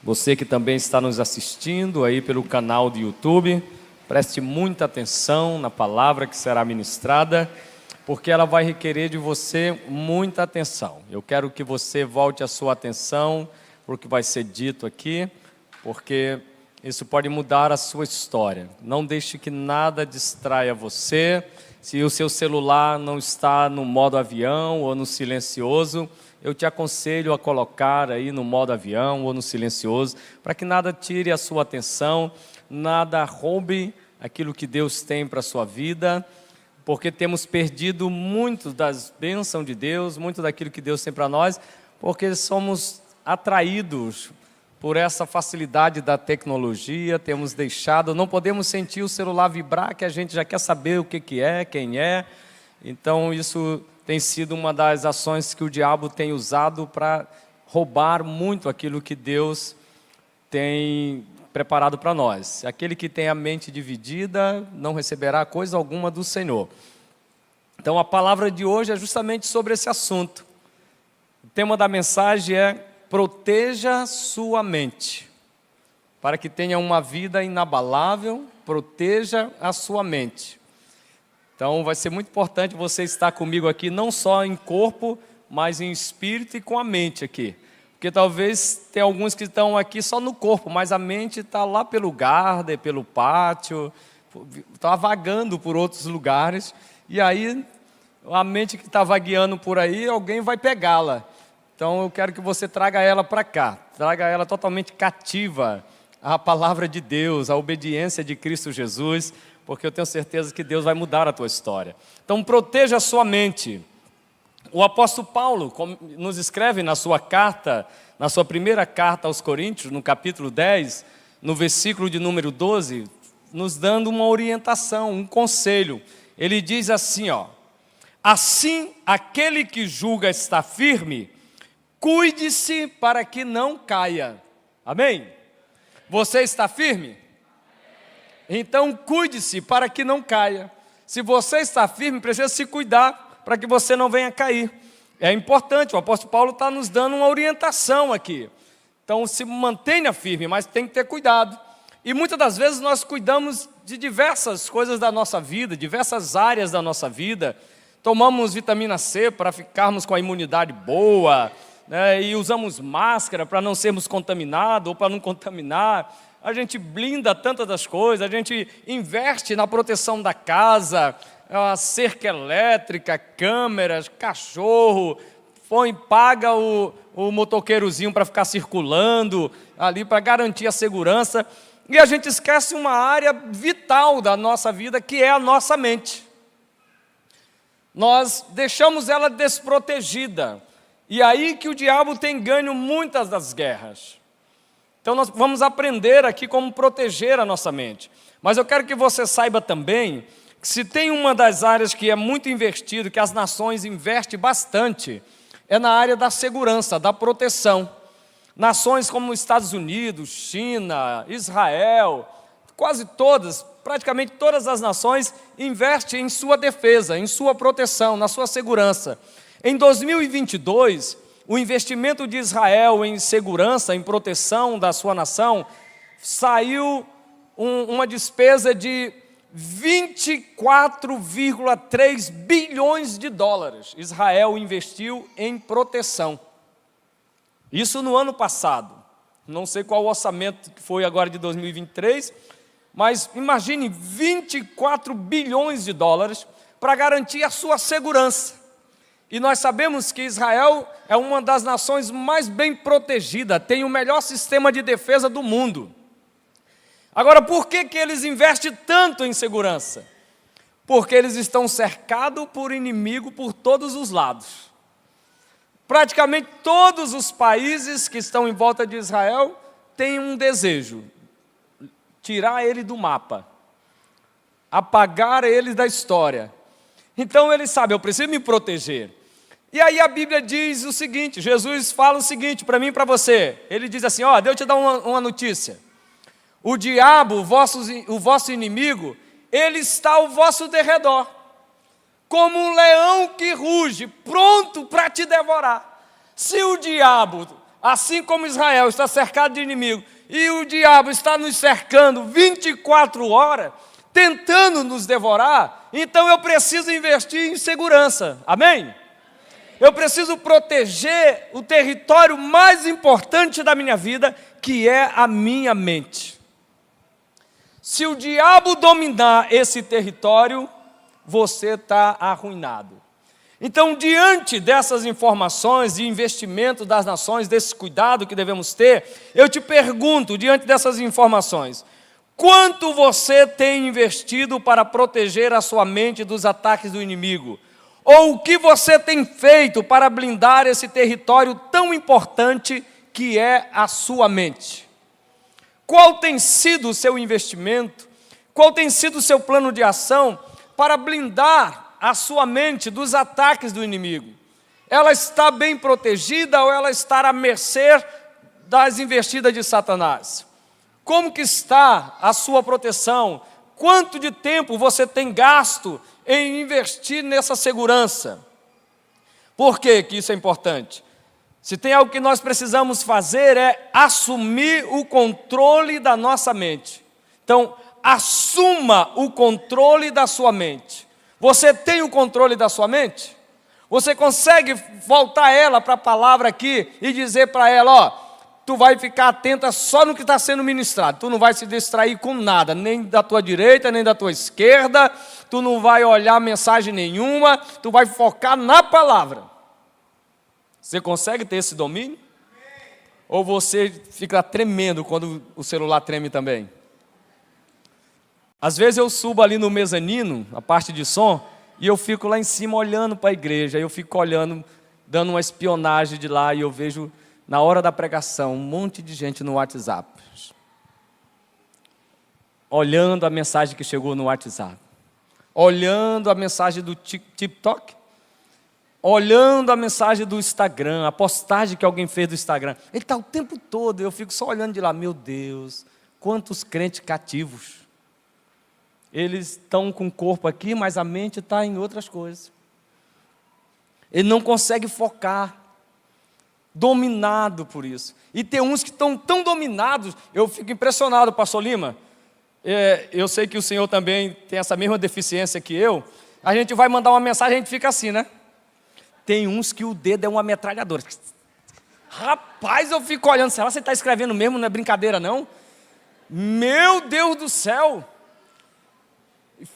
Você que também está nos assistindo aí pelo canal do YouTube, preste muita atenção na palavra que será ministrada, porque ela vai requerer de você muita atenção. Eu quero que você volte a sua atenção para o que vai ser dito aqui, porque isso pode mudar a sua história. Não deixe que nada distraia você. Se o seu celular não está no modo avião ou no silencioso, eu te aconselho a colocar aí no modo avião ou no silencioso, para que nada tire a sua atenção, nada roube aquilo que Deus tem para a sua vida, porque temos perdido muito das bênçãos de Deus, muito daquilo que Deus tem para nós, porque somos atraídos por essa facilidade da tecnologia, temos deixado, não podemos sentir o celular vibrar, que a gente já quer saber o que é, quem é. Então isso tem sido uma das ações que o diabo tem usado para roubar muito aquilo que Deus tem preparado para nós. Aquele que tem a mente dividida não receberá coisa alguma do Senhor. Então a palavra de hoje é justamente sobre esse assunto. O tema da mensagem é: proteja sua mente, para que tenha uma vida inabalável. Proteja a sua mente. Então vai ser muito importante você estar comigo aqui, não só em corpo, mas em espírito e com a mente aqui. Porque talvez tem alguns que estão aqui só no corpo, mas a mente está lá pelo garden, pelo pátio, está vagando por outros lugares, e aí a mente que está vagueando por aí, alguém vai pegá-la. Então eu quero que você traga ela para cá, traga ela totalmente cativa à palavra de Deus, à obediência de Cristo Jesus, porque eu tenho certeza que Deus vai mudar a tua história. Então proteja a sua mente. O apóstolo Paulo nos escreve na sua carta, na sua primeira carta aos Coríntios, no capítulo 10, no versículo de número 12, nos dando uma orientação, um conselho. Ele diz assim, assim aquele que julga estar firme, cuide-se para que não caia. Amém? Você está firme? Então cuide-se para que não caia. Se você está firme, precisa se cuidar para que você não venha cair. É importante, o apóstolo Paulo está nos dando uma orientação aqui. Então se mantenha firme, mas tem que ter cuidado. E muitas das vezes nós cuidamos de diversas coisas da nossa vida, diversas áreas da nossa vida. Tomamos vitamina C para ficarmos com a imunidade boa, né, e usamos máscara para não sermos contaminados ou para não contaminar. A gente blinda tantas das coisas, a gente investe na proteção da casa, a cerca elétrica, câmeras, cachorro, paga o motoqueirozinho para ficar circulando ali para garantir a segurança, e a gente esquece uma área vital da nossa vida, que é a nossa mente. Nós deixamos ela desprotegida, e aí que o diabo tem ganho muitas das guerras. Então nós vamos aprender aqui como proteger a nossa mente. Mas eu quero que você saiba também que se tem uma das áreas que é muito investido, que as nações investem bastante, é na área da segurança, da proteção. Nações como Estados Unidos, China, Israel, quase todas, praticamente todas as nações investem em sua defesa, em sua proteção, na sua segurança. Em 2022, o investimento de Israel em segurança, em proteção da sua nação, saiu uma despesa de 24,3 bilhões de dólares. Israel investiu em proteção. Isso no ano passado. Não sei qual o orçamento que foi agora de 2023, mas imagine 24 bilhões de dólares para garantir a sua segurança. E nós sabemos que Israel é uma das nações mais bem protegidas, tem o melhor sistema de defesa do mundo. Agora, por que eles investem tanto em segurança? Porque eles estão cercados por inimigo por todos os lados. Praticamente todos os países que estão em volta de Israel têm um desejo: tirar ele do mapa, apagar ele da história. Então eles sabem, eu preciso me proteger. E aí a Bíblia diz o seguinte, Jesus fala o seguinte para mim e para você. Ele diz assim, deixa eu te dar uma notícia. O diabo, o vosso inimigo, ele está ao vosso derredor, como um leão que ruge, pronto para te devorar. Se o diabo assim como Israel está cercado de inimigo, e o diabo está nos cercando 24 horas, tentando nos devorar, então eu preciso investir em segurança, amém? Eu preciso proteger o território mais importante da minha vida, que é a minha mente. Se o diabo dominar esse território, você está arruinado. Então, diante dessas informações de investimento das nações, desse cuidado que devemos ter, eu te pergunto, diante dessas informações, quanto você tem investido para proteger a sua mente dos ataques do inimigo? Ou o que você tem feito para blindar esse território tão importante que é a sua mente? Qual tem sido o seu investimento? Qual tem sido o seu plano de ação para blindar a sua mente dos ataques do inimigo? Ela está bem protegida ou ela está à mercê das investidas de Satanás? Como que está a sua proteção? Quanto de tempo você tem gasto em investir nessa segurança? Por que isso é importante? Se tem algo que nós precisamos fazer é assumir o controle da nossa mente. Então, assuma o controle da sua mente. Você tem o controle da sua mente? Você consegue voltar ela para a palavra aqui e dizer para ela, ó, tu vai ficar atenta só no que está sendo ministrado. Tu não vai se distrair com nada, nem da tua direita, nem da tua esquerda. Tu não vai olhar mensagem nenhuma. Tu vai focar na palavra. Você consegue ter esse domínio? Ou você fica tremendo quando o celular treme também? Às vezes eu subo ali no mezanino, a parte de som, e eu fico lá em cima olhando para a igreja. Eu fico olhando, dando uma espionagem de lá, e eu vejo, na hora da pregação, um monte de gente no WhatsApp. Olhando a mensagem que chegou no WhatsApp. Olhando a mensagem do TikTok. Olhando a mensagem do Instagram, a postagem que alguém fez do Instagram. Ele está o tempo todo, eu fico só olhando de lá. Meu Deus, quantos crentes cativos. Eles estão com o corpo aqui, mas a mente está em outras coisas. Ele não consegue focar. Dominado por isso. E tem uns que estão tão dominados, eu fico impressionado, pastor Lima. Eu sei que o senhor também tem essa mesma deficiência que eu. A gente vai mandar uma mensagem, a gente fica assim, né? Tem uns que o dedo é uma metralhadora. Rapaz, eu fico olhando, será que você está escrevendo mesmo? Não é brincadeira, não? Meu Deus do céu!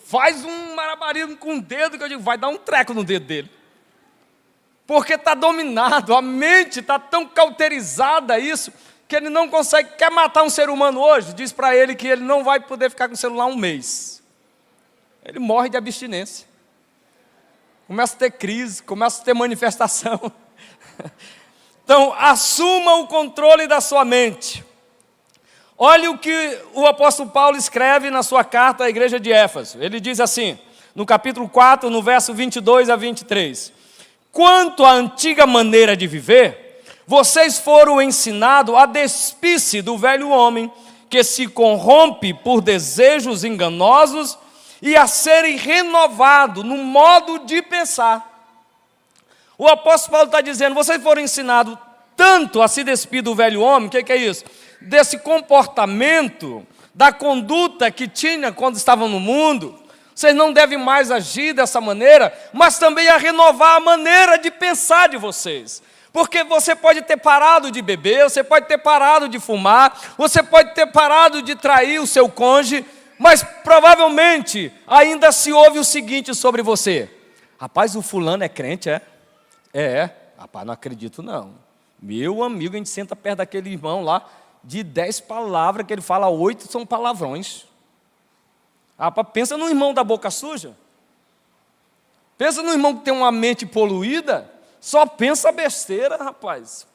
Faz um malabarismo com o dedo, que eu digo, vai dar um treco no dedo dele. Porque está dominado, a mente está tão cauterizada a isso, que ele não consegue, quer matar um ser humano hoje, diz para ele que ele não vai poder ficar com o celular um mês. Ele morre de abstinência. Começa a ter crise, começa a ter manifestação. Então, assuma o controle da sua mente. Olha o que o apóstolo Paulo escreve na sua carta à igreja de Éfeso. Ele diz assim, no capítulo 4, no verso 22 a 23. Quanto à antiga maneira de viver, vocês foram ensinados a despir-se do velho homem, que se corrompe por desejos enganosos, e a serem renovados no modo de pensar. O apóstolo Paulo está dizendo, vocês foram ensinados tanto a se despir do velho homem, o que é isso? Desse comportamento, da conduta que tinha quando estavam no mundo. Vocês não devem mais agir dessa maneira, mas também a renovar a maneira de pensar de vocês. Porque você pode ter parado de beber, você pode ter parado de fumar, você pode ter parado de trair o seu cônjuge, mas provavelmente ainda se ouve o seguinte sobre você. Rapaz, o fulano é crente, é? Rapaz, não acredito não. Meu amigo, a gente senta perto daquele irmão lá, de 10 palavras que ele fala, 8 são palavrões. Rapaz, pensa no irmão da boca suja. Pensa no irmão que tem uma mente poluída. Só pensa besteira, rapaz.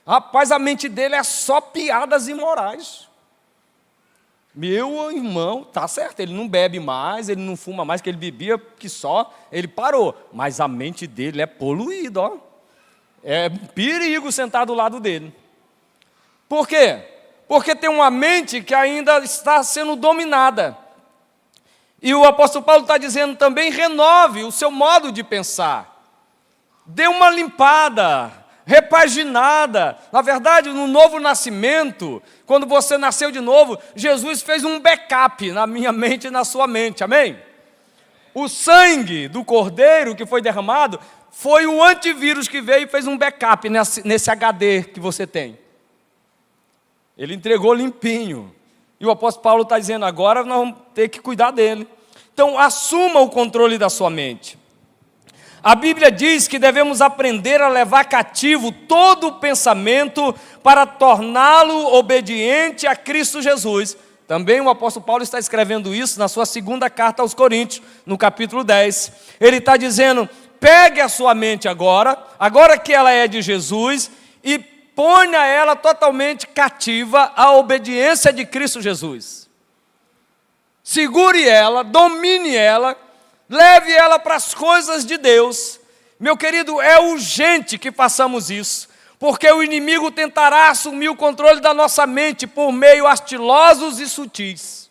Rapaz, a mente dele é só piadas imorais. Meu irmão, tá certo, ele não bebe mais, ele não fuma mais, que ele bebia que só, ele parou. Mas a mente dele é poluída, ó. É perigo sentar do lado dele. Por quê? Porque tem uma mente que ainda está sendo dominada. E o apóstolo Paulo está dizendo também, renove o seu modo de pensar. Dê uma limpada, repaginada. Na verdade, no novo nascimento, quando você nasceu de novo, Jesus fez um backup na minha mente e na sua mente, amém? O sangue do Cordeiro que foi derramado foi o antivírus que veio e fez um backup nesse HD que você tem. Ele entregou limpinho. E o apóstolo Paulo está dizendo, agora nós vamos ter que cuidar dele. Então, assuma o controle da sua mente. A Bíblia diz que devemos aprender a levar cativo todo o pensamento para torná-lo obediente a Cristo Jesus. Também o apóstolo Paulo está escrevendo isso na sua segunda carta aos Coríntios, no capítulo 10. Ele está dizendo, pegue a sua mente agora que ela é de Jesus, e ponha ela totalmente cativa à obediência de Cristo Jesus. Segure ela, domine ela, leve ela para as coisas de Deus. Meu querido, é urgente que façamos isso, porque o inimigo tentará assumir o controle da nossa mente por meio artilosos e sutis.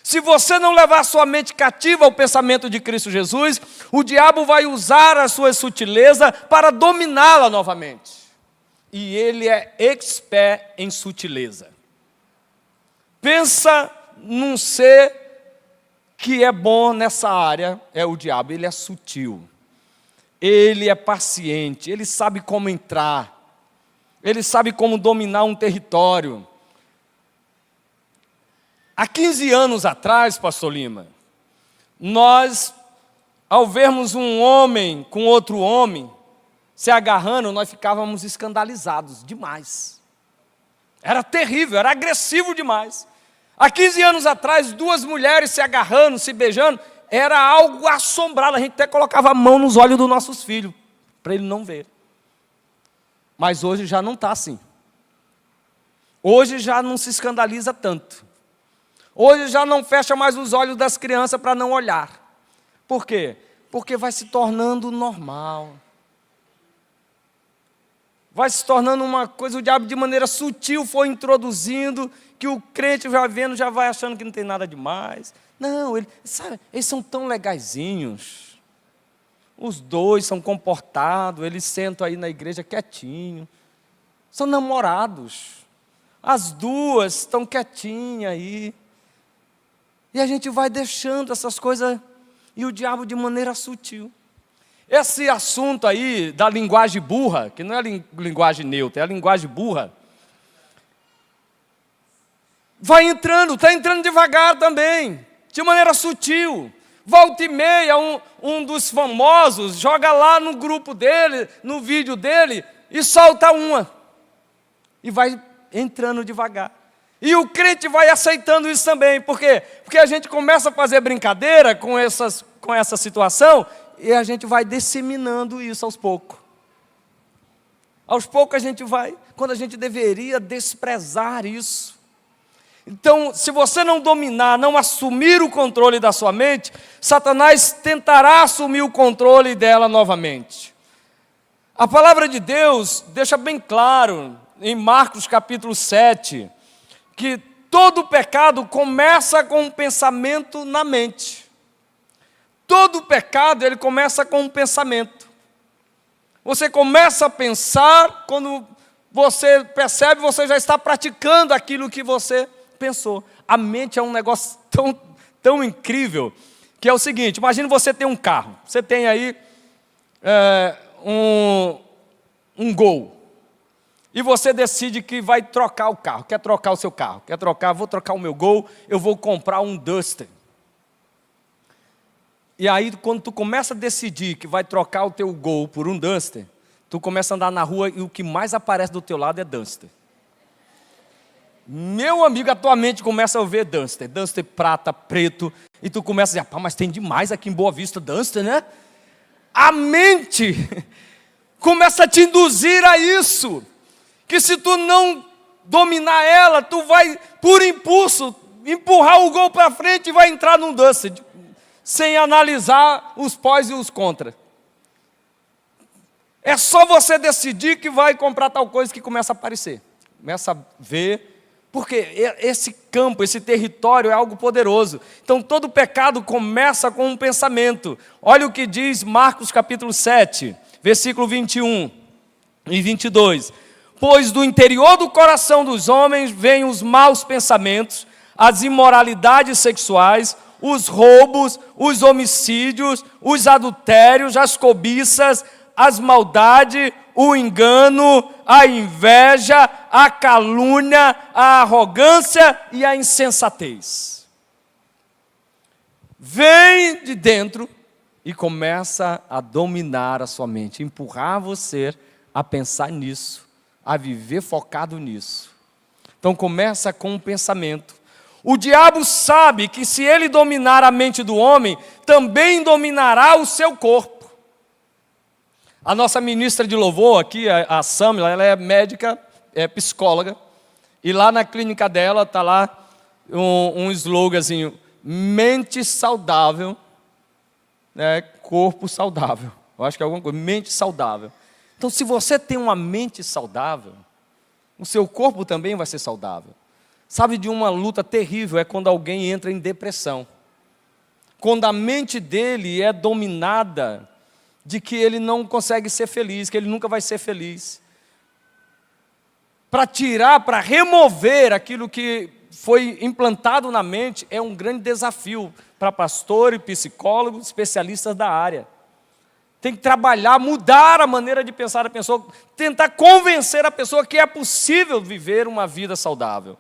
Se você não levar a sua mente cativa ao pensamento de Cristo Jesus, o diabo vai usar a sua sutileza para dominá-la novamente. E ele é expert em sutileza. Pensa num ser que é bom nessa área, é o diabo. Ele é sutil, ele é paciente, ele sabe como entrar, ele sabe como dominar um território. Há 15 anos atrás, pastor Lima, nós, ao vermos um homem com outro homem se agarrando, nós ficávamos escandalizados demais. Era terrível, era agressivo demais. Há 15 anos atrás, duas mulheres se agarrando, se beijando, era algo assombrado. A gente até colocava a mão nos olhos dos nossos filhos, para ele não ver. Mas hoje já não está assim. Hoje já não se escandaliza tanto. Hoje já não fecha mais os olhos das crianças para não olhar. Por quê? Porque vai se tornando normal. Vai se tornando uma coisa, o diabo de maneira sutil foi introduzindo, que o crente já vendo, já vai achando que não tem nada demais. Não, sabe, eles são tão legaizinhos. Os dois são comportados, eles sentam aí na igreja quietinho. São namorados. As duas estão quietinhas aí. E a gente vai deixando essas coisas, e o diabo de maneira sutil. Esse assunto aí da linguagem burra, que não é linguagem neutra, é a linguagem burra, vai entrando, está entrando devagar também, de maneira sutil. Volta e meia, um dos famosos joga lá no grupo dele, no vídeo dele, e solta uma. E vai entrando devagar. E o crente vai aceitando isso também. Por quê? Porque a gente começa a fazer brincadeira com essa situação, e a gente vai disseminando isso aos poucos. Aos poucos a gente vai, quando a gente deveria desprezar isso. Então, se você não dominar, não assumir o controle da sua mente, Satanás tentará assumir o controle dela novamente. A palavra de Deus deixa bem claro, em Marcos capítulo 7, que todo pecado começa com um pensamento na mente. Todo pecado, ele começa com um pensamento. Você começa a pensar, quando você percebe, você já está praticando aquilo que você pensou. A mente é um negócio tão incrível, que é o seguinte, imagine você tem um carro, você tem aí um Gol, e você decide que vai trocar o carro, quer trocar o seu carro, vou trocar o meu Gol, eu vou comprar um Duster. E aí, quando tu começa a decidir que vai trocar o teu Gol por um Duster, tu começa a andar na rua e o que mais aparece do teu lado é Duster. Meu amigo, a tua mente começa a ver Duster prata, preto, e tu começa a dizer, mas tem demais aqui em Boa Vista Duster, né? A mente começa a te induzir a isso, que se tu não dominar ela, tu vai, por impulso, empurrar o Gol para frente e vai entrar num Duster, sem analisar os pós e os contras. É só você decidir que vai comprar tal coisa que começa a aparecer. Começa a ver, porque esse campo, esse território é algo poderoso. Então todo pecado começa com um pensamento. Olha o que diz Marcos capítulo 7, versículo 21. e 22. Pois do interior do coração dos homens vêm os maus pensamentos, as imoralidades sexuais, os roubos, os homicídios, os adultérios, as cobiças, as maldades, o engano, a inveja, a calúnia, a arrogância e a insensatez. Vem de dentro e começa a dominar a sua mente, empurrar você a pensar nisso, a viver focado nisso. Então começa com um pensamento. O diabo sabe que se ele dominar a mente do homem, também dominará o seu corpo. A nossa ministra de louvor aqui, a Samila, ela é médica, é psicóloga, e lá na clínica dela está lá um sloganzinho, mente saudável, né, corpo saudável. Eu acho que é alguma coisa, mente saudável. Então, se você tem uma mente saudável, o seu corpo também vai ser saudável. Sabe de uma luta terrível, é quando alguém entra em depressão. Quando a mente dele é dominada de que ele não consegue ser feliz, que ele nunca vai ser feliz. Para tirar, para remover aquilo que foi implantado na mente, é um grande desafio para pastores, psicólogos, especialistas da área. Tem que trabalhar, mudar a maneira de pensar da pessoa, tentar convencer a pessoa que é possível viver uma vida saudável.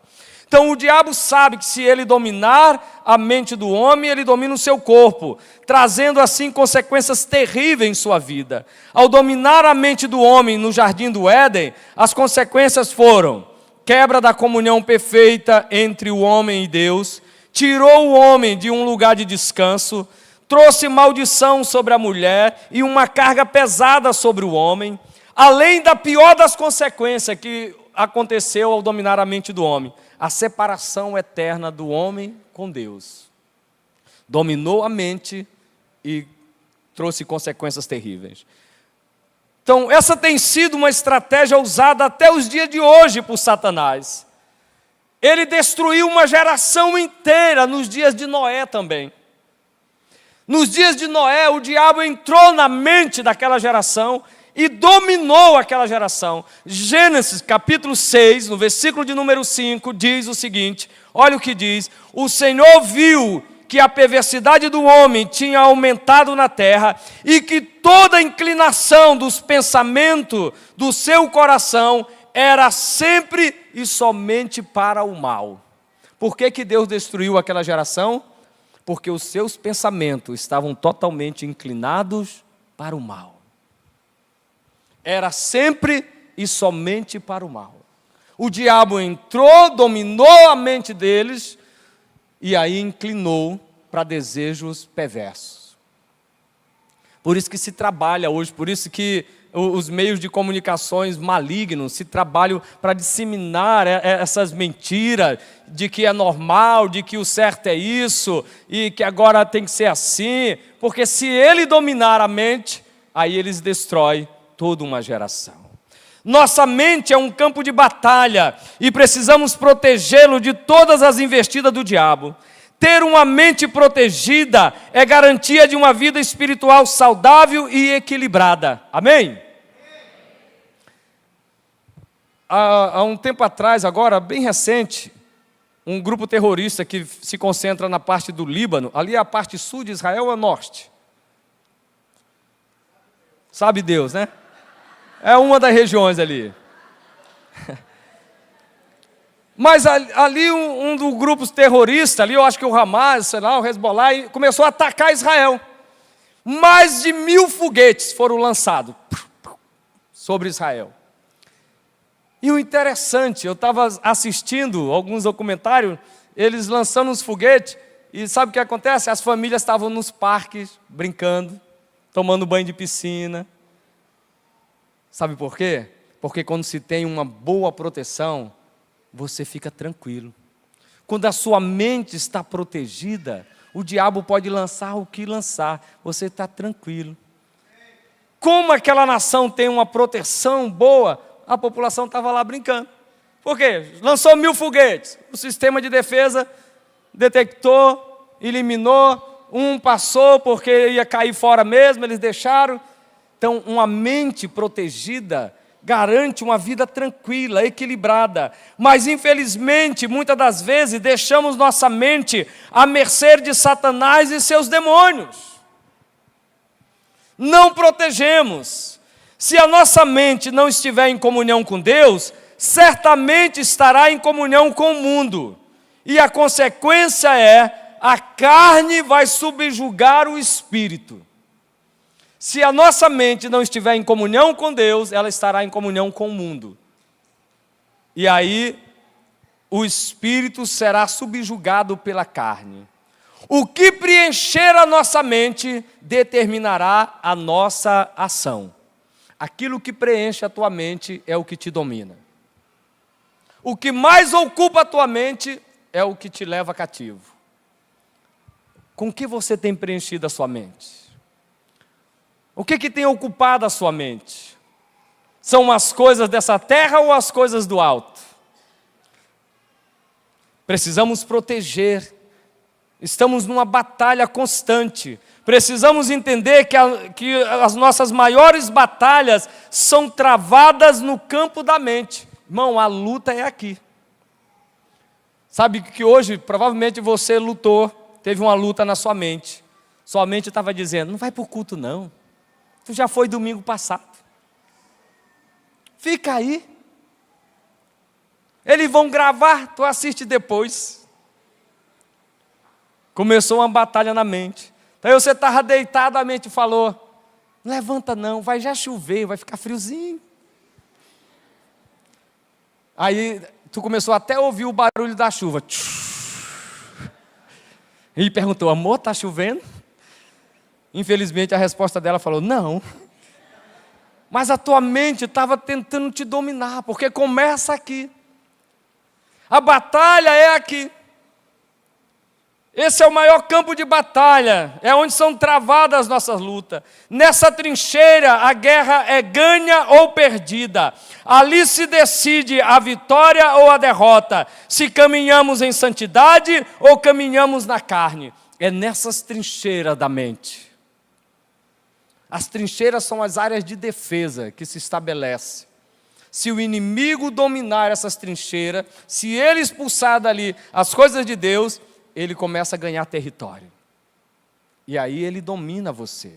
Então o diabo sabe que se ele dominar a mente do homem, ele domina o seu corpo, trazendo assim consequências terríveis em sua vida. Ao dominar a mente do homem no jardim do Éden, as consequências foram quebra da comunhão perfeita entre o homem e Deus, tirou o homem de um lugar de descanso, trouxe maldição sobre a mulher e uma carga pesada sobre o homem, além da pior das consequências que aconteceu ao dominar a mente do homem, a separação eterna do homem com Deus. Dominou a mente e trouxe consequências terríveis. Então, essa tem sido uma estratégia usada até os dias de hoje por Satanás. Ele destruiu uma geração inteira nos dias de Noé também. Nos dias de Noé, o diabo entrou na mente daquela geração e dominou aquela geração. Gênesis capítulo 6, no versículo de número 5, diz o seguinte, olha o que diz: o Senhor viu que a perversidade do homem tinha aumentado na terra e que toda a inclinação dos pensamentos do seu coração era sempre e somente para o mal. Por que Deus destruiu aquela geração? Porque os seus pensamentos estavam totalmente inclinados para o mal. Era sempre e somente para o mal. O diabo entrou, dominou a mente deles e aí inclinou para desejos perversos. Por isso que se trabalha hoje, por isso que os meios de comunicações malignos se trabalham para disseminar essas mentiras de que é normal, de que o certo é isso e que agora tem que ser assim, porque se ele dominar a mente, aí eles destroem toda uma geração. Nossa mente é um campo de batalha e precisamos protegê-lo de todas as investidas do diabo. Ter uma mente protegida é garantia de uma vida espiritual saudável e equilibrada. Amém? Há um tempo atrás, agora bem recente, um grupo terrorista que se concentra na parte do Líbano, ali é a parte sul de Israel ou é norte? Sabe Deus, né? É uma das regiões ali. Mas ali um dos grupos terroristas, ali eu acho que o Hamas, sei lá, o Hezbollah, começou a atacar Israel. Mais de 1000 foguetes foram lançados sobre Israel. E o interessante, eu estava assistindo alguns documentários, eles lançando os foguetes, e sabe o que acontece? As famílias estavam nos parques, brincando, tomando banho de piscina. Sabe por quê? Porque quando se tem uma boa proteção, você fica tranquilo. Quando a sua mente está protegida, o diabo pode lançar o que lançar, você está tranquilo. Como aquela nação tem uma proteção boa, a população estava lá brincando. Por quê? Lançou 1000 foguetes, o sistema de defesa detectou, eliminou, um passou porque ia cair fora mesmo, eles deixaram. Então, uma mente protegida garante uma vida tranquila, equilibrada. Mas, infelizmente, muitas das vezes, deixamos nossa mente à mercê de Satanás e seus demônios. Não protegemos. Se a nossa mente não estiver em comunhão com Deus, certamente estará em comunhão com o mundo. E a consequência é, a carne vai subjugar o espírito. Se a nossa mente não estiver em comunhão com Deus, ela estará em comunhão com o mundo. E aí, o espírito será subjugado pela carne. O que preencher a nossa mente determinará a nossa ação. Aquilo que preenche a tua mente é o que te domina. O que mais ocupa a tua mente é o que te leva cativo. Com que você tem preenchido a sua mente? O que tem ocupado a sua mente? São as coisas dessa terra ou as coisas do alto? Precisamos proteger. Estamos numa batalha constante. Precisamos entender que as nossas maiores batalhas são travadas no campo da mente. Irmão, a luta é aqui. Sabe que hoje, provavelmente você lutou, teve uma luta na sua mente. Sua mente estava dizendo, não vai para o culto não. Tu já foi domingo passado. Fica aí. Eles vão gravar, tu assiste depois. Começou uma batalha na mente. Então você estava deitado, a mente falou, não levanta não, vai já chover, vai ficar friozinho. Aí tu começou até a ouvir o barulho da chuva. E perguntou, amor, está chovendo? Infelizmente a resposta dela falou, não. Mas a tua mente estava tentando te dominar, porque começa aqui. A batalha é aqui. Esse é o maior campo de batalha, é onde são travadas as nossas lutas. Nessa trincheira, a guerra é ganha ou perdida. Ali se decide a vitória ou a derrota, se caminhamos em santidade ou caminhamos na carne. É nessas trincheiras da mente. As trincheiras são as áreas de defesa que se estabelecem. Se o inimigo dominar essas trincheiras, se ele expulsar dali as coisas de Deus, ele começa a ganhar território. E aí ele domina você.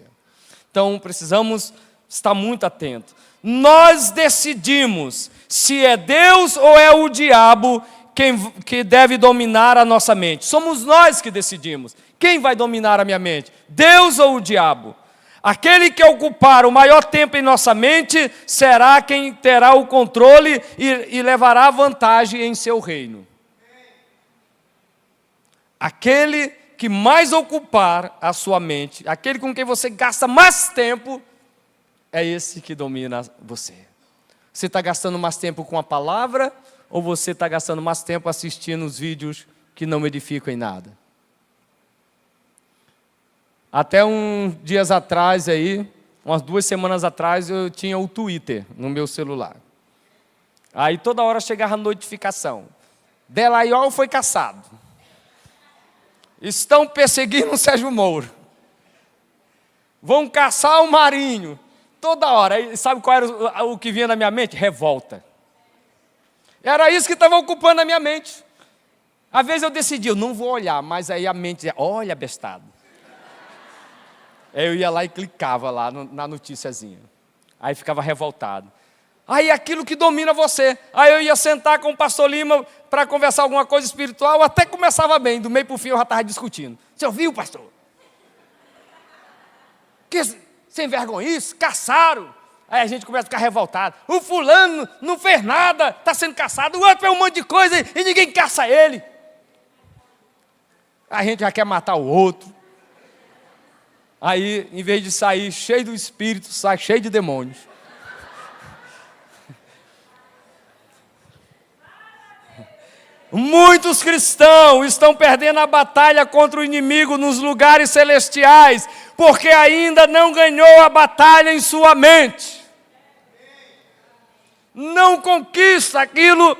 Então precisamos estar muito atentos. Nós decidimos se é Deus ou é o diabo que deve dominar a nossa mente. Somos nós que decidimos. Quem vai dominar a minha mente? Deus ou o diabo? Aquele que ocupar o maior tempo em nossa mente será quem terá o controle e levará vantagem em seu reino. Aquele que mais ocupar a sua mente, aquele com quem você gasta mais tempo, é esse que domina você. Você está gastando mais tempo com a palavra ou você está gastando mais tempo assistindo os vídeos que não edificam em nada? Até uns dias atrás aí, umas 2 semanas atrás, eu tinha o Twitter no meu celular. Aí toda hora chegava a notificação. Delaiol foi caçado. Estão perseguindo o Sérgio Moro. Vão caçar o Marinho. Toda hora. E sabe qual era o que vinha na minha mente? Revolta. Era isso que estava ocupando a minha mente. Às vezes eu decidi, eu não vou olhar, mas aí a mente dizia, olha bestado. Aí eu ia lá e clicava lá na noticiazinha. Aí ficava revoltado. Aí aquilo que domina você. Aí eu ia sentar com o pastor Lima para conversar alguma coisa espiritual, até começava bem, do meio para o fim eu já estava discutindo. Você ouviu, pastor? Que sem vergonha isso? Caçaram. Aí a gente começa a ficar revoltado. O fulano não fez nada, está sendo caçado. O outro fez um monte de coisa e ninguém caça ele. A gente já quer matar o outro. Aí, em vez de sair cheio do espírito, sai cheio de demônios. Muitos cristãos estão perdendo a batalha contra o inimigo nos lugares celestiais, porque ainda não ganhou a batalha em sua mente. Não conquista aquilo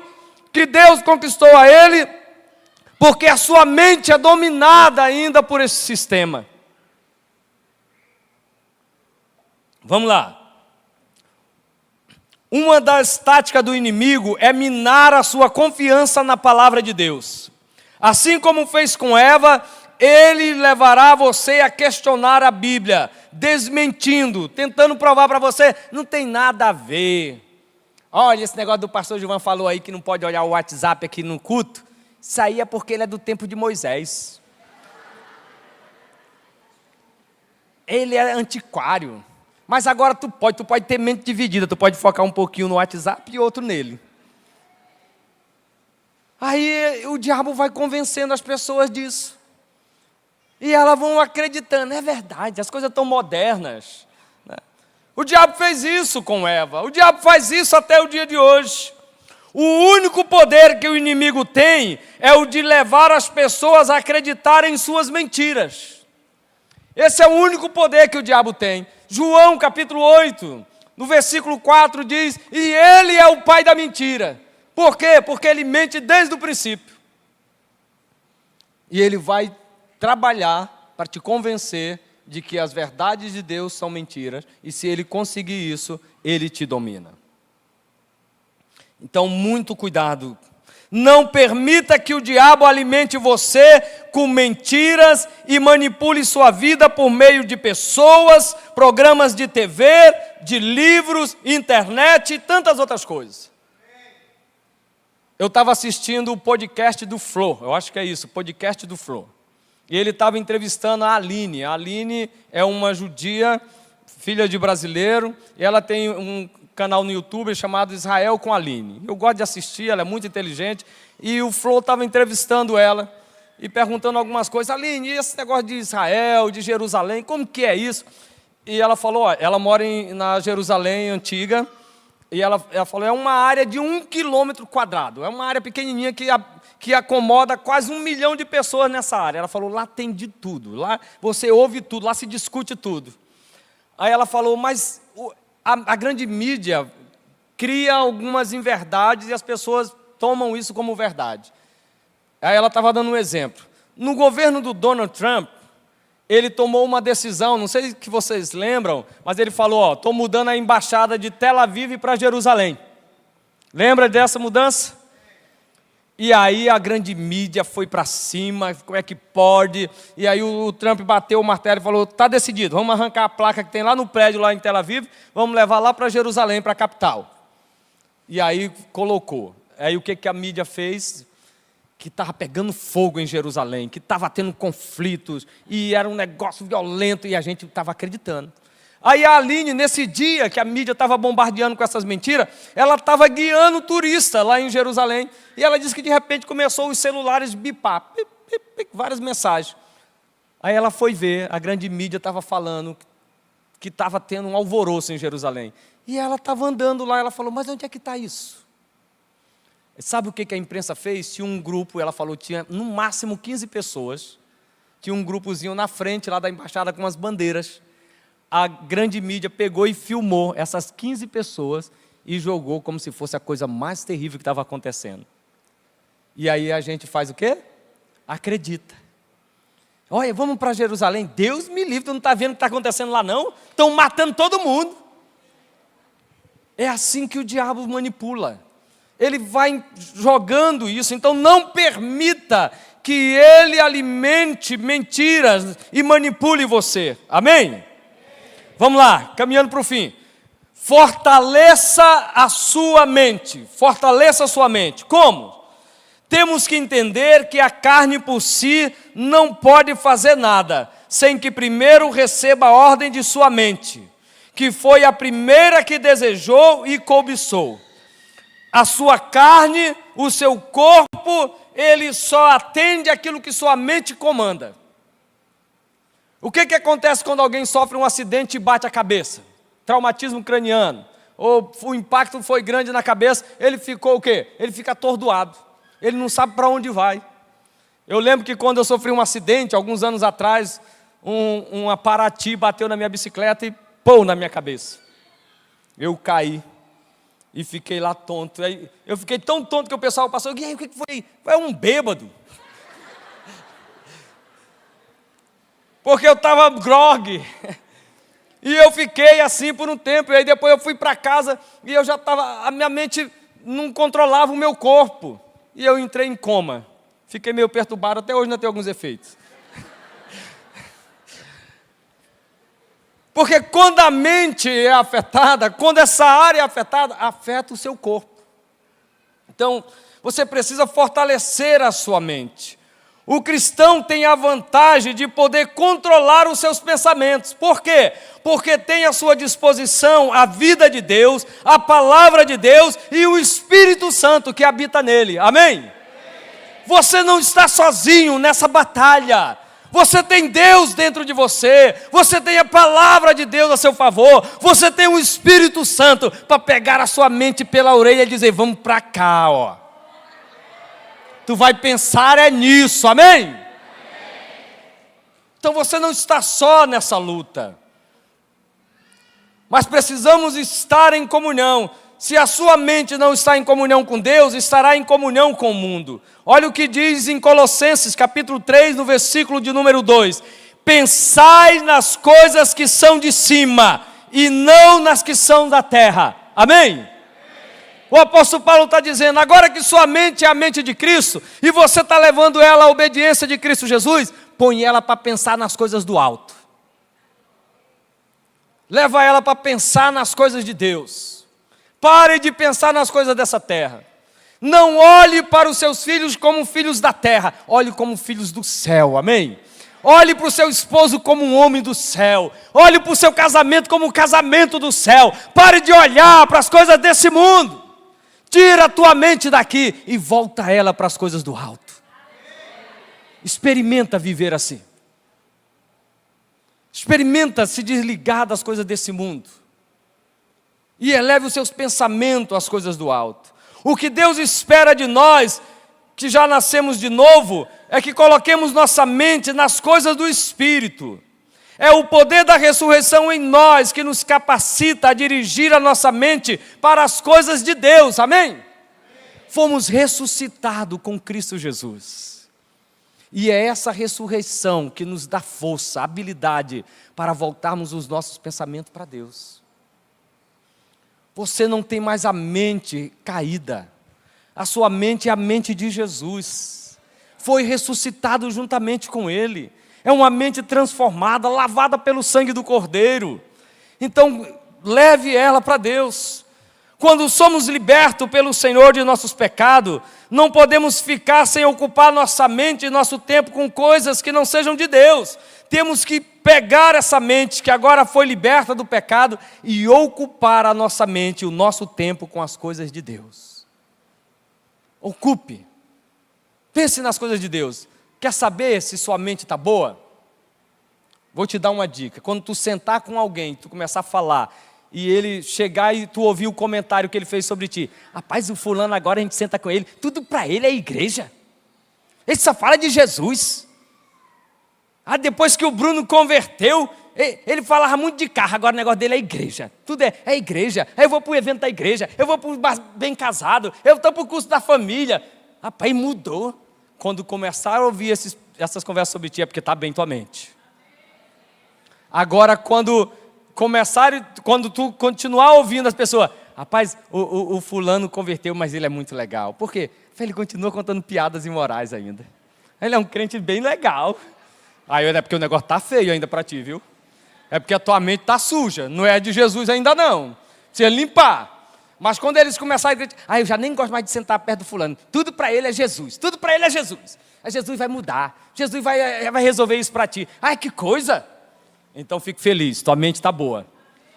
que Deus conquistou a ele, porque a sua mente é dominada ainda por esse sistema. Vamos lá. Uma das táticas do inimigo é minar a sua confiança na palavra de Deus. Assim como fez com Eva, ele levará você a questionar a Bíblia, desmentindo, tentando provar para você, não tem nada a ver. Olha, esse negócio do pastor Gilvan falou aí que não pode olhar o WhatsApp aqui no culto. Isso aí é porque ele é do tempo de Moisés. Ele é antiquário. Mas agora tu pode ter mente dividida, tu pode focar um pouquinho no WhatsApp e outro nele. Aí o diabo vai convencendo as pessoas disso. E elas vão acreditando, é verdade, as coisas estão modernas. Né? O diabo fez isso com Eva, o diabo faz isso até o dia de hoje. O único poder que o inimigo tem é o de levar as pessoas a acreditarem em suas mentiras. Esse é o único poder que o diabo tem. João capítulo 8, no versículo 4 diz, e ele é o pai da mentira. Por quê? Porque ele mente desde o princípio. E ele vai trabalhar para te convencer de que as verdades de Deus são mentiras, e se ele conseguir isso, ele te domina. Então, muito cuidado. Não permita que o diabo alimente você com mentiras e manipule sua vida por meio de pessoas, programas de TV, de livros, internet e tantas outras coisas. Eu estava assistindo o podcast do Flow, eu acho que é isso, o podcast do Flow. E ele estava entrevistando a Aline. A Aline é uma judia, filha de brasileiro, e ela tem um canal no YouTube chamado Israel com Aline. Eu gosto de assistir, ela é muito inteligente, e o Flow estava entrevistando ela e perguntando algumas coisas. Aline, e esse negócio de Israel, de Jerusalém, como que é isso? E ela falou, ó, ela mora na Jerusalém antiga, e ela falou, é uma área de 1 quilômetro quadrado, é uma área pequenininha que acomoda quase 1 milhão de pessoas nessa área. Ela falou, lá tem de tudo, lá você ouve tudo, lá se discute tudo. Aí ela falou, mas a grande mídia cria algumas inverdades e as pessoas tomam isso como verdade. Aí ela estava dando um exemplo. No governo do Donald Trump, ele tomou uma decisão, não sei se vocês lembram, mas ele falou, estou mudando a embaixada de Tel Aviv para Jerusalém. Lembra dessa mudança? E aí a grande mídia foi para cima, como é que pode? E aí o Trump bateu o martelo e falou, está decidido, vamos arrancar a placa que tem lá no prédio, lá em Tel Aviv, vamos levar lá para Jerusalém, para a capital. E aí colocou. Aí o que a mídia fez? Que estava pegando fogo em Jerusalém, que estava tendo conflitos, e era um negócio violento, e a gente estava acreditando. Aí a Aline, nesse dia que a mídia estava bombardeando com essas mentiras, ela estava guiando turista lá em Jerusalém, e ela disse que de repente começou os celulares bipar, pip, pip, pip, várias mensagens. Aí ela foi ver, a grande mídia estava falando que estava tendo um alvoroço em Jerusalém. E ela estava andando lá, ela falou, mas onde é que está isso? Sabe o que a imprensa fez? Tinha um grupo, ela falou, tinha no máximo 15 pessoas, tinha um grupozinho na frente lá da embaixada com umas bandeiras. A grande mídia pegou e filmou essas 15 pessoas e jogou como se fosse a coisa mais terrível que estava acontecendo. E aí a gente faz o quê? Acredita. Olha, vamos para Jerusalém. Deus me livre, tu não está vendo o que está acontecendo lá não? Estão matando todo mundo. É assim que o diabo manipula. Ele vai jogando isso, então não permita que ele alimente mentiras e manipule você. Amém? Vamos lá, caminhando para o fim. Fortaleça a sua mente. Fortaleça a sua mente. Como? Temos que entender que a carne por si não pode fazer nada, sem que primeiro receba a ordem de sua mente, que foi a primeira que desejou e cobiçou. A sua carne, o seu corpo, ele só atende aquilo que sua mente comanda. O que acontece quando alguém sofre um acidente e bate a cabeça? Traumatismo craniano. Ou o impacto foi grande na cabeça, ele ficou o quê? Ele fica atordoado. Ele não sabe para onde vai. Eu lembro que quando eu sofri um acidente, alguns anos atrás, um Paraty bateu na minha bicicleta e pô na minha cabeça. Eu caí. E fiquei lá tonto. Eu fiquei tão tonto que o pessoal passou. E aí, o que foi? Foi um bêbado. Porque eu estava grogue. E eu fiquei assim por um tempo, e aí depois eu fui para casa, e eu já estava, a minha mente não controlava o meu corpo, e eu entrei em coma. Fiquei meio perturbado, até hoje ainda tem alguns efeitos. Porque quando a mente é afetada, quando essa área é afetada, afeta o seu corpo. Então, você precisa fortalecer a sua mente. O cristão tem a vantagem de poder controlar os seus pensamentos. Por quê? Porque tem à sua disposição a vida de Deus, a palavra de Deus e o Espírito Santo que habita nele. Amém? Você não está sozinho nessa batalha. Você tem Deus dentro de você, você tem a palavra de Deus a seu favor, você tem o Espírito Santo para pegar a sua mente pela orelha e dizer, vamos para cá, ó. Tu vai pensar nisso, amém? Então você não está só nessa luta, mas precisamos estar em comunhão. Se a sua mente não está em comunhão com Deus, estará em comunhão com o mundo. Olha o que diz em Colossenses, capítulo 3, no versículo de número 2. Pensai nas coisas que são de cima, e não nas que são da terra. Amém? O apóstolo Paulo está dizendo, agora que sua mente é a mente de Cristo, e você está levando ela à obediência de Cristo Jesus, põe ela para pensar nas coisas do alto. Leva ela para pensar nas coisas de Deus. Pare de pensar nas coisas dessa terra. Não olhe para os seus filhos como filhos da terra, olhe como filhos do céu, amém? Olhe para o seu esposo como um homem do céu, olhe para o seu casamento como um casamento do céu. Pare de olhar para as coisas desse mundo, tira a tua mente daqui e volta ela para as coisas do alto. Experimenta viver assim, experimenta se desligar das coisas desse mundo, e eleve os seus pensamentos às coisas do alto. O que Deus espera de nós, que já nascemos de novo, é que coloquemos nossa mente nas coisas do Espírito. É o poder da ressurreição em nós que nos capacita a dirigir a nossa mente para as coisas de Deus, amém? Fomos ressuscitados com Cristo Jesus. E é essa ressurreição que nos dá força, habilidade para voltarmos os nossos pensamentos para Deus. Você não tem mais a mente caída. A sua mente é a mente de Jesus. Foi ressuscitado juntamente com Ele. É uma mente transformada, lavada pelo sangue do Cordeiro. Então, leve ela para Deus. Quando somos libertos pelo Senhor de nossos pecados, não podemos ficar sem ocupar nossa mente e nosso tempo com coisas que não sejam de Deus. Temos que pegar essa mente que agora foi liberta do pecado e ocupar a nossa mente, o nosso tempo com as coisas de Deus. Ocupe. Pense nas coisas de Deus. Quer saber se sua mente está boa? Vou te dar uma dica. Quando tu sentar com alguém, tu começar a falar, e ele chegar e tu ouvir o comentário que ele fez sobre ti. Rapaz, o fulano agora a gente senta com ele, tudo para ele é igreja. Ele só fala de Jesus. Depois que o Bruno converteu, ele falava muito de carro, agora o negócio dele é igreja. Tudo é igreja. Eu vou para o evento da igreja, eu vou para o bem casado, eu estou para o curso da família. Rapaz, mudou. Quando começaram a ouvir essas conversas sobre ti, é porque está bem tua mente. Agora, quando tu continuar ouvindo as pessoas, rapaz, o fulano converteu, mas ele é muito legal. Por quê? Ele continua contando piadas imorais ainda. Ele é um crente bem legal. Aí é porque o negócio está feio ainda para ti, viu? É porque a tua mente está suja, não é de Jesus ainda não. Precisa limpar. Mas quando eles começarem a gritar, eu já nem gosto mais de sentar perto do fulano. Tudo para ele é Jesus, tudo para ele é Jesus. Aí Jesus vai mudar, Jesus vai resolver isso para ti. Que coisa! Então fique feliz, tua mente está boa.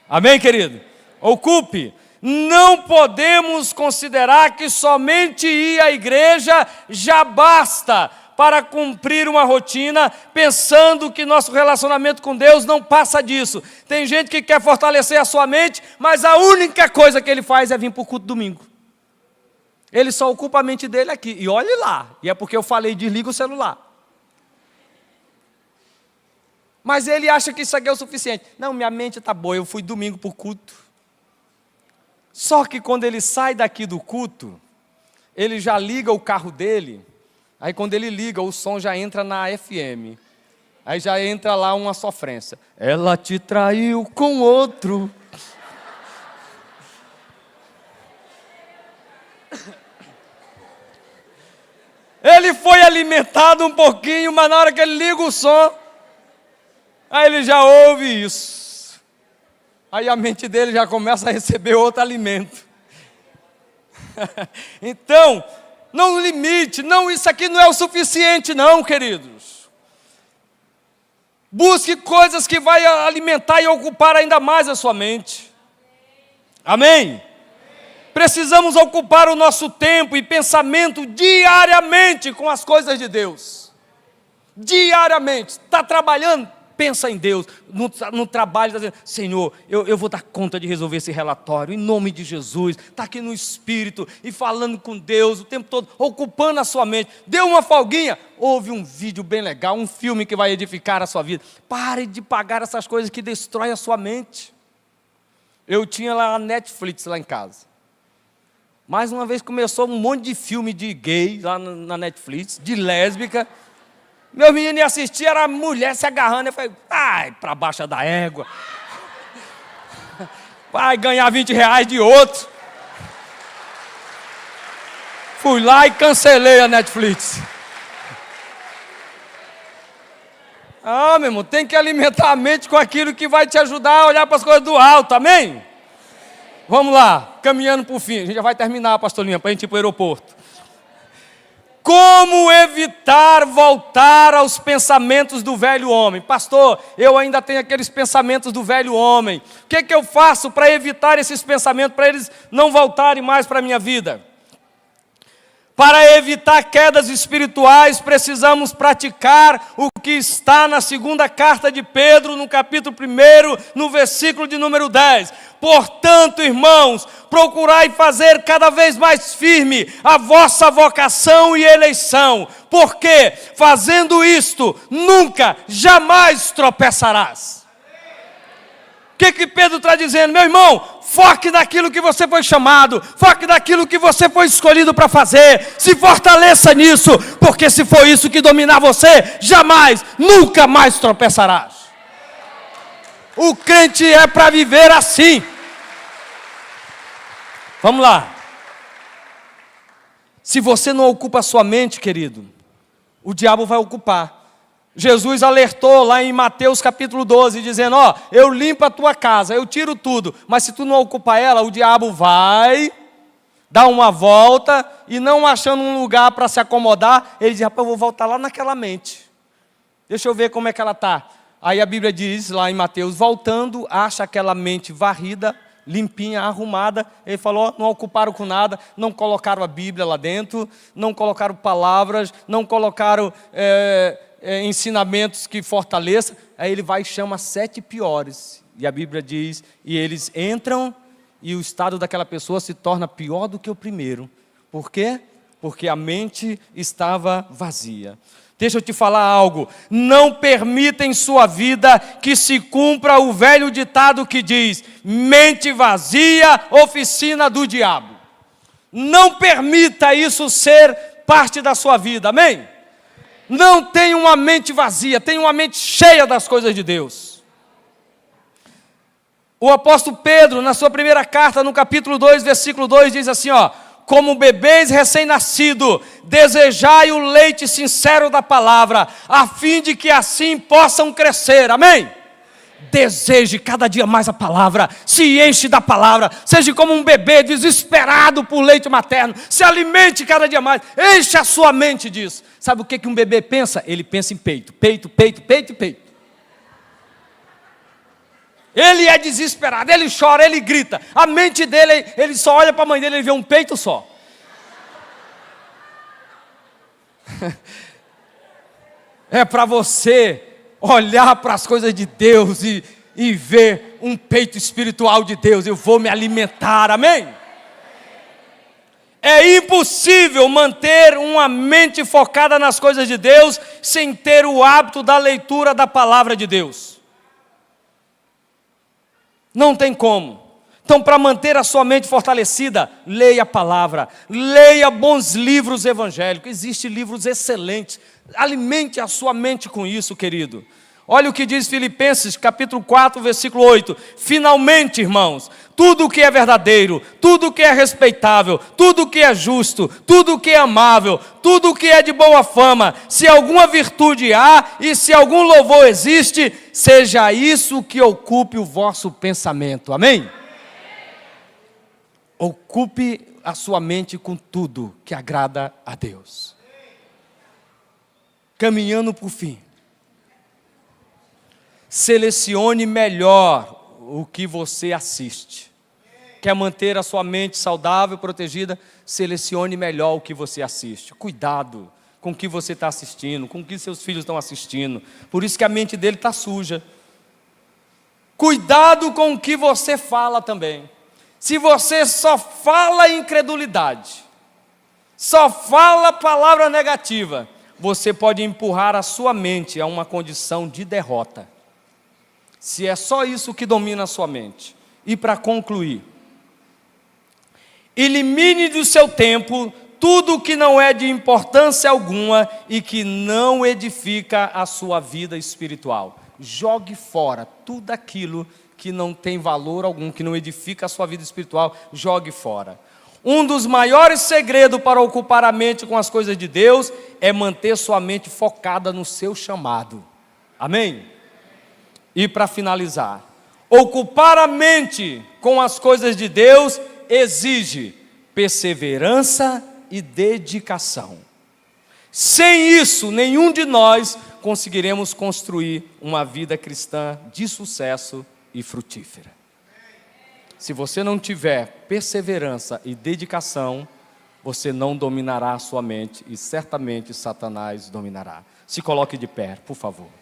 Amém, querido? Ocupe. Não podemos considerar que somente ir à igreja já basta para cumprir uma rotina, pensando que nosso relacionamento com Deus não passa disso. Tem gente que quer fortalecer a sua mente, mas a única coisa que ele faz é vir para o culto domingo. Ele só ocupa a mente dele aqui, e olhe lá, e é porque eu falei, desliga o celular. Mas ele acha que isso aqui é o suficiente. Não, minha mente está boa, eu fui domingo para o culto. Só que quando ele sai daqui do culto, ele já liga o carro dele. Aí quando ele liga, o som já entra na FM. Aí já entra lá uma sofrência. Ela te traiu com outro. Ele foi alimentado um pouquinho, mas na hora que ele liga o som, aí ele já ouve isso. Aí a mente dele já começa a receber outro alimento. Então, não limite, não, isso aqui não é o suficiente não, queridos. Busque coisas que vai alimentar e ocupar ainda mais a sua mente. Amém? Precisamos ocupar o nosso tempo e pensamento diariamente com as coisas de Deus. Diariamente. Está trabalhando? Pensa em Deus. No trabalho, está dizendo, Senhor, eu vou dar conta de resolver esse relatório, em nome de Jesus. Está aqui no Espírito e falando com Deus o tempo todo, ocupando a sua mente. Deu uma folguinha, ouve um vídeo bem legal, um filme que vai edificar a sua vida. Pare de pagar essas coisas que destroem a sua mente. Eu tinha lá a Netflix lá em casa. Mais uma vez começou um monte de filme de gay lá na Netflix, de lésbica. Meus meninos iam assistir, era a mulher se agarrando. Eu falei, ai, para baixo da égua. Vai ganhar R$20 de outro. Fui lá e cancelei a Netflix. Ah, meu irmão, tem que alimentar a mente com aquilo que vai te ajudar a olhar para as coisas do alto, amém? Vamos lá, caminhando para o fim. A gente já vai terminar, pastor Linha, para a gente ir para o aeroporto. Como evitar voltar aos pensamentos do velho homem? Pastor, eu ainda tenho aqueles pensamentos do velho homem. O que eu faço para evitar esses pensamentos, para eles não voltarem mais para a minha vida? Para evitar quedas espirituais, precisamos praticar o que está na segunda carta de Pedro, no capítulo 1, no versículo de número 10. Portanto, irmãos, procurai fazer cada vez mais firme a vossa vocação e eleição, porque, fazendo isto, nunca, jamais tropeçarás. O que Pedro está dizendo? Meu irmão, foque naquilo que você foi chamado, foque naquilo que você foi escolhido para fazer, se fortaleça nisso, porque se for isso que dominar você, jamais, nunca mais tropeçarás. O crente é para viver assim. Vamos lá. Se você não ocupa a sua mente, querido, o diabo vai ocupar. Jesus alertou lá em Mateus capítulo 12, dizendo, eu limpo a tua casa, eu tiro tudo, mas se tu não ocupar ela, o diabo vai dar uma volta e não achando um lugar para se acomodar, ele diz, rapaz, eu vou voltar lá naquela mente. Deixa eu ver como é que ela está. Aí a Bíblia diz lá em Mateus, voltando, acha aquela mente varrida, limpinha, arrumada. Ele falou, não ocuparam com nada, não colocaram a Bíblia lá dentro, não colocaram palavras, não colocaram ensinamentos que fortaleçam. Aí ele vai e chama 7 piores. E a Bíblia diz, e eles entram e o estado daquela pessoa se torna pior do que o primeiro. Por quê? Porque a mente estava vazia. Deixa eu te falar algo, não permita em sua vida que se cumpra o velho ditado que diz, mente vazia, oficina do diabo. Não permita isso ser parte da sua vida, amém? Não tenha uma mente vazia, tenha uma mente cheia das coisas de Deus. O apóstolo Pedro, na sua primeira carta, no capítulo 2, versículo 2, diz assim, como bebês recém-nascidos, desejai o leite sincero da palavra, a fim de que assim possam crescer, amém? Deseje cada dia mais a palavra, se enche da palavra, seja como um bebê desesperado por leite materno, se alimente cada dia mais, enche a sua mente disso. Sabe o que um bebê pensa? Ele pensa em peito, peito, peito, peito e peito. Ele é desesperado, ele chora, ele grita. A mente dele, ele só olha para a mãe dele e vê um peito só. É para você olhar para as coisas de Deus e ver um peito espiritual de Deus. Eu vou me alimentar, amém? É impossível manter uma mente focada nas coisas de Deus sem ter o hábito da leitura da palavra de Deus. Não tem como. Então, para manter a sua mente fortalecida, leia a palavra, leia bons livros evangélicos. Existem livros excelentes. Alimente a sua mente com isso, querido. Olha o que diz Filipenses, capítulo 4, versículo 8. Finalmente, irmãos, tudo o que é verdadeiro, tudo o que é respeitável, tudo o que é justo, tudo o que é amável, tudo o que é de boa fama, se alguma virtude há e se algum louvor existe, seja isso que ocupe o vosso pensamento. Amém? Ocupe a sua mente com tudo que agrada a Deus. Caminhando para o fim. Selecione melhor o que você assiste. Quer manter a sua mente saudável, protegida? Selecione melhor o que você assiste. Cuidado com o que você está assistindo, com o que seus filhos estão assistindo. Por isso que a mente dele está suja. Cuidado com o que você fala também. Se você só fala incredulidade, só fala palavra negativa, você pode empurrar a sua mente a uma condição de derrota. Se é só isso que domina a sua mente. E para concluir, elimine do seu tempo tudo que não é de importância alguma e que não edifica a sua vida espiritual. Jogue fora tudo aquilo que não tem valor algum, que não edifica a sua vida espiritual, jogue fora. Um dos maiores segredos para ocupar a mente com as coisas de Deus é manter sua mente focada no seu chamado. Amém? E para finalizar, ocupar a mente com as coisas de Deus exige perseverança e dedicação. Sem isso, nenhum de nós conseguiremos construir uma vida cristã de sucesso e frutífera. Se você não tiver perseverança e dedicação, você não dominará a sua mente e certamente Satanás dominará. Se coloque de pé, por favor.